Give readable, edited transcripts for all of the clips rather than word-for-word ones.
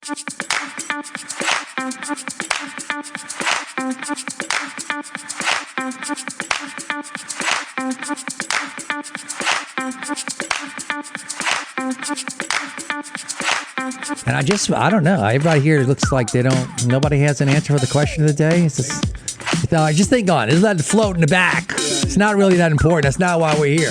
And I don't know. Everybody here looks like nobody has an answer for the question of the day. It's just think on it. Just let it float in the back. It's not really that important. That's not why we're here.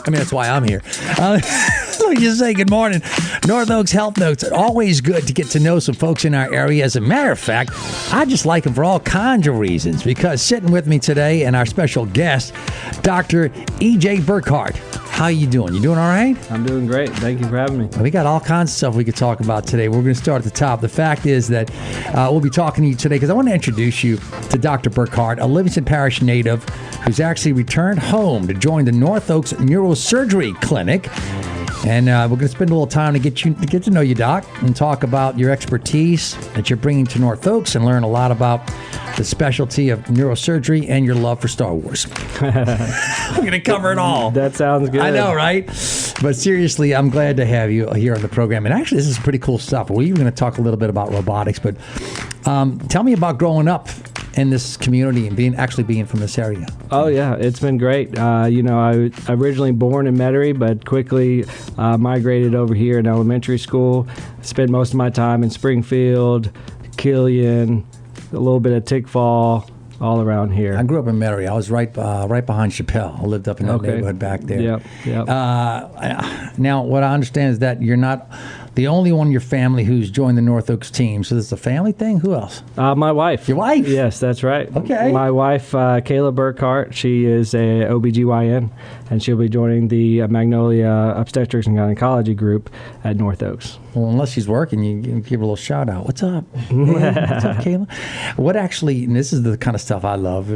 I mean, that's why I'm here. Let me just say good morning. North Oaks Health Notes. Always good to get to know some folks in our area. As a matter of fact, I just like them for all kinds of reasons, because sitting with me today and our special guest, Dr. EJ Burkhardt. How you doing? You doing all right? I'm doing great. Thank you for having me. We got all kinds of stuff we could talk about today. We're going to start at the top. The fact is that we'll be talking to you today because I want to introduce you to Dr. Burkhardt, a Livingston Parish native who's actually returned home to join the North Oaks Neurosurgery Clinic. And we're going to spend a little time to get to know you, Doc, and talk about your expertise that you're bringing to North Oaks and learn a lot about the specialty of neurosurgery and your love for Star Wars. I'm going to cover it all. That sounds good. I know, right? But seriously, I'm glad to have you here on the program. And actually, this is pretty cool stuff. We're even going to talk a little bit about robotics. But tell me about growing up in this community and being from this area. Oh, yeah. It's been great. I was originally born in Metairie, but quickly migrated over here in elementary school. Spent most of my time in Springfield, Killian, a little bit of Tickfall, all around here. I grew up in Metairie. I was right behind Chappelle. I lived up in that neighborhood back there. Yep. Now, what I understand is that you're not the only one in your family who's joined the North Oaks team. So this is a family thing? Who else? My wife. Your wife? Yes, that's right. Okay. My wife, Kayla Burkhardt, she is a OBGYN, and she'll be joining the Magnolia Obstetrics and Gynecology group at North Oaks. Well, unless she's working, you give her a little shout out. What's up? Hey, what's up, Kayla? What actually, and this is the kind of stuff I love,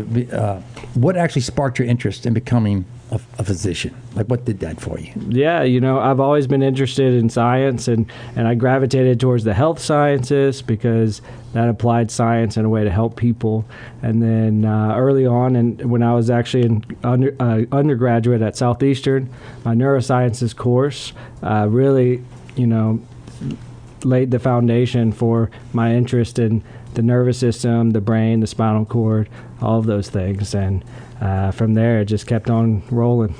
what actually sparked your interest in becoming a physician? Like, what did that for you? Yeah, I've always been interested in science, and I gravitated towards the health sciences because that applied science in a way to help people. And then early on, and when I was actually an undergraduate at Southeastern, my neurosciences course really, laid the foundation for my interest in the nervous system, the brain, the spinal cord, all of those things. And from there, it just kept on rolling.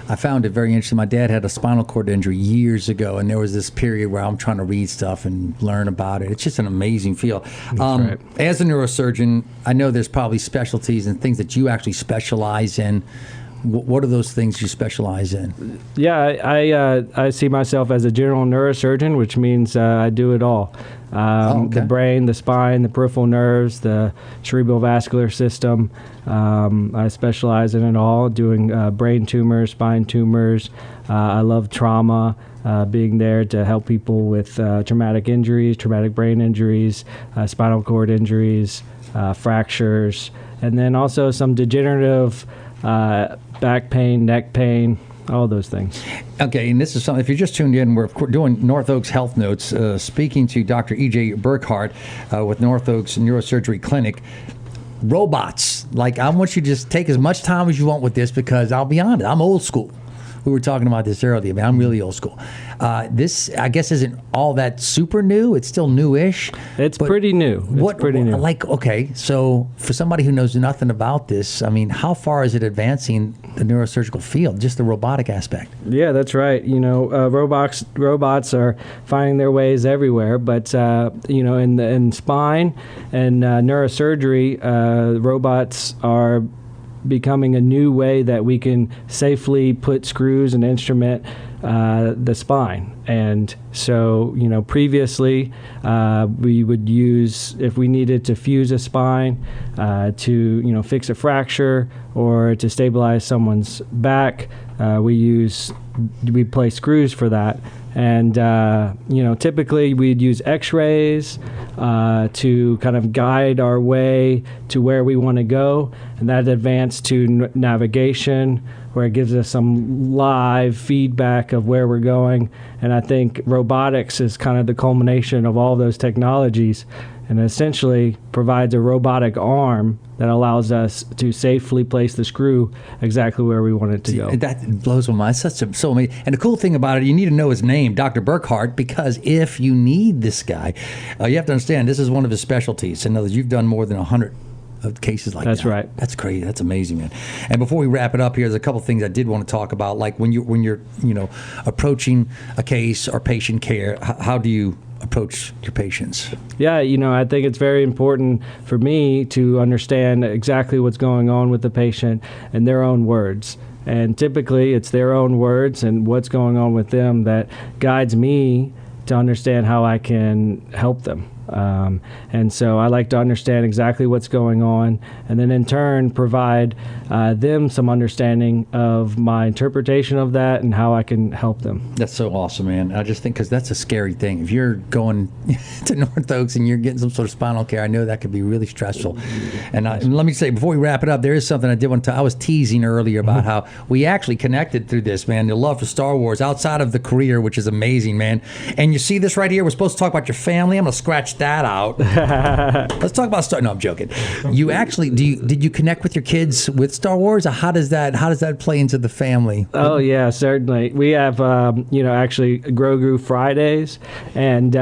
I found it very interesting. My dad had a spinal cord injury years ago, and there was this period where I'm trying to read stuff and learn about it. It's just an amazing field. Right. As a neurosurgeon, I know there's probably specialties and things that you actually specialize in. What are those things you specialize in? Yeah, I see myself as a general neurosurgeon, which means I do it all. The brain, the spine, the peripheral nerves, the cerebral vascular system. I specialize in it all, doing brain tumors, spine tumors. I love trauma, being there to help people with traumatic injuries, traumatic brain injuries, spinal cord injuries, fractures, and then also some degenerative back pain, neck pain, all those things. Okay, and this is something, if you're just tuned in, we're doing North Oaks Health Notes, speaking to Dr. EJ Burkhardt with North Oaks Neurosurgery Clinic. Robots. Like, I want you to just take as much time as you want with this, because I'll be honest, I'm old school. We were talking about this earlier, man. I'm really old school. This, I guess, isn't all that super new. It's still newish. It's pretty new. Pretty new. Like, okay, so for somebody who knows nothing about this, I mean, how far is it advancing the neurosurgical field, just the robotic aspect? Yeah, that's right. Robots are finding their ways everywhere. But in spine and neurosurgery, robots are becoming a new way that we can safely put screws and instrument the spine. And so, previously we would use, if we needed to fuse a spine to, fix a fracture or to stabilize someone's back, we place screws for that. And, typically we'd use x-rays to kind of guide our way to where we want to go. And that advanced to navigation where it gives us some live feedback of where we're going. And I think robotics is kind of the culmination of all those technologies, and essentially provides a robotic arm that allows us to safely place the screw exactly where we want it to go. That blows my mind. So amazing. And the cool thing about it, you need to know his name, Dr. Burkhardt, because if you need this guy, you have to understand this is one of his specialties. In other words, you've done more than 100 of cases like that. That's right. That's crazy. That's amazing, man. And before we wrap it up here, there's a couple things I did want to talk about, like when you're approaching a case or patient care. How do you approach your patients? Yeah, I think it's very important for me to understand exactly what's going on with the patient in their own words. And typically it's their own words and what's going on with them that guides me to understand how I can help them. And so I like to understand exactly what's going on, and then in turn provide them some understanding of my interpretation of that and how I can help them. That's so awesome, man. I just think because that's a scary thing. If you're going to North Oaks and you're getting some sort of spinal care, I know that could be really stressful. And let me say, before we wrap it up, there is something I did want to I was teasing earlier about how we actually connected through this, man. The love for Star Wars outside of the career, which is amazing, man. And you see this right here? We're supposed to talk about your family. I'm going to scratch that out. Let's talk about Star. No, I'm joking. You actually did you connect with your kids with Star Wars? Or how does that play into the family? Oh yeah, certainly. We have actually Grogu Fridays, and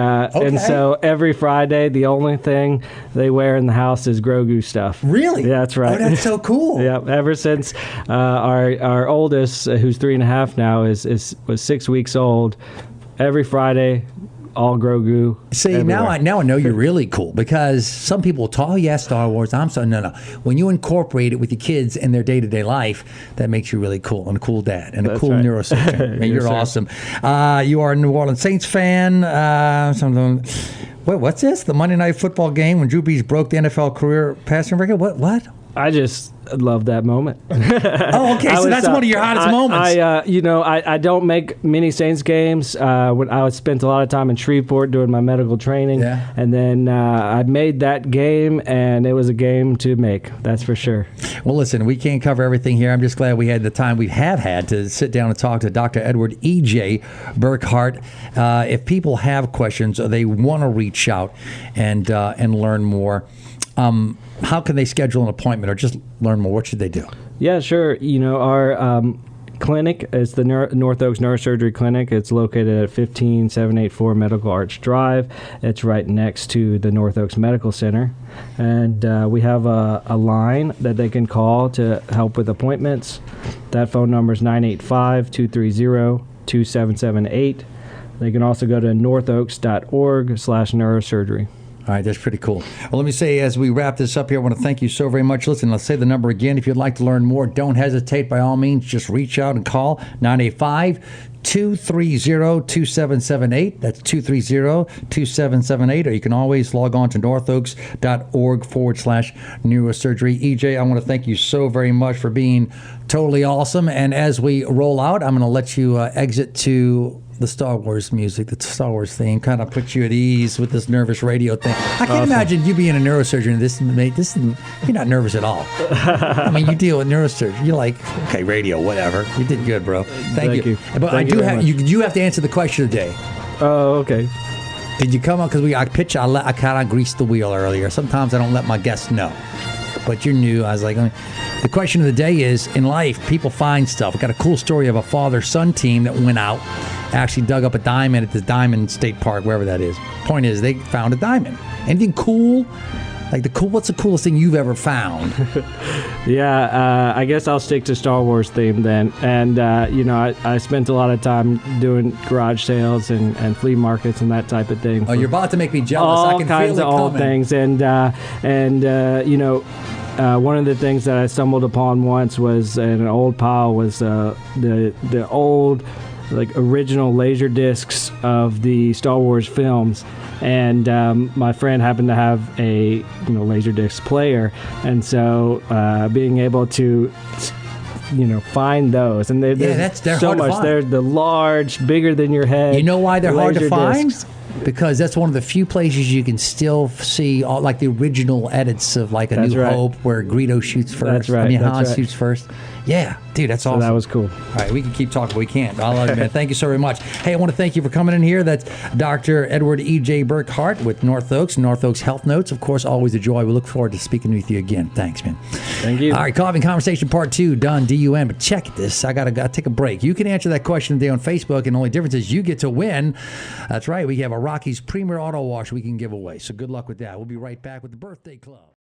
so every Friday the only thing they wear in the house is Grogu stuff. Really? Yeah, that's right. Oh, that's so cool. Yeah. Ever since our oldest, who's 3.5 now, was 6 weeks old, every Friday, all Grogu. See, everywhere. now I know you're really cool, because some people will talk, oh yeah, Star Wars. I'm so no. When you incorporate it with your kids in their day-to-day life, that makes you really cool, and a cool dad, and a cool right. neurosurgeon. Man, you're awesome. You are a New Orleans Saints fan. What's this? The Monday Night Football game when Drew Brees broke the NFL career passing record? What? I just love that moment. Oh, okay. So that's one of your hottest moments. I don't make many Saints games. When I spent a lot of time in Shreveport doing my medical training, and then I made that game, and it was a game to make. That's for sure. Well, listen, we can't cover everything here. I'm just glad we had the time we have had to sit down and talk to Dr. Edward E.J. Burkhardt. If people have questions or they want to reach out and learn more, how can they schedule an appointment or just learn more? What should they do? Yeah, sure. Our clinic is the North Oaks Neurosurgery Clinic. It's located at 15784 Medical Arts Drive. It's right next to the North Oaks Medical Center. And we have a line that they can call to help with appointments. That phone number is 985-230-2778. They can also go to northoaks.org/neurosurgery. All right, that's pretty cool. Well, let me say, as we wrap this up here, I want to thank you so very much. Listen, let's say the number again. If you'd like to learn more, don't hesitate. By all means, just reach out and call 985-230-2778. That's 230-2778. Or you can always log on to northoaks.org/neurosurgery. EJ, I want to thank you so very much for being totally awesome. And as we roll out, I'm going to let you exit to the Star Wars music, the Star Wars theme, kind of puts you at ease with this nervous radio thing. I can't imagine you being a neurosurgeon. You're not nervous at all. I mean, you deal with neurosurgery. You're like, okay, radio, whatever. You did good, bro. Thank you. But you have to answer the question of the day. Oh, okay. Did you come up? Because I kind of greased the wheel earlier. Sometimes I don't let my guests know. But you're new. I was like, the question of the day is, in life, people find stuff. We got a cool story of a father-son team that went out, actually dug up a diamond at the Diamond State Park, wherever that is. Point is, they found a diamond. Anything cool? What's the coolest thing you've ever found? Yeah, I guess I'll stick to Star Wars theme then. And, I spent a lot of time doing garage sales and flea markets and that type of thing. Oh, you're about to make me jealous. All I can kinds feel it of old coming. things. One of the things that I stumbled upon once was in an old pile was the old original laser discs of the Star Wars films, and my friend happened to have a laser disc player, and so being able to find those, and they're so hard much. To find. They're the large, bigger than your head. You know why they're hard to find? Discs. Because that's one of the few places you can still see all, the original edits of A New Hope, where Greedo shoots first. That's right. Han shoots first. Yeah, dude, that's awesome. So that was cool. All right, we can keep talking, but we can't. I love you, man. Thank you so very much. Hey, I want to thank you for coming in here. That's Dr. Edward E.J. Burkhardt with North Oaks Health Notes. Of course, always a joy. We look forward to speaking with you again. Thanks, man. Thank you. All right, Coffee and Conversation Part 2, done, DUN. But check this. I gotta take a break. You can answer that question today on Facebook, and the only difference is you get to win. That's right. We have a Rockies Premier Auto Wash we can give away. So good luck with that. We'll be right back with the Birthday Club.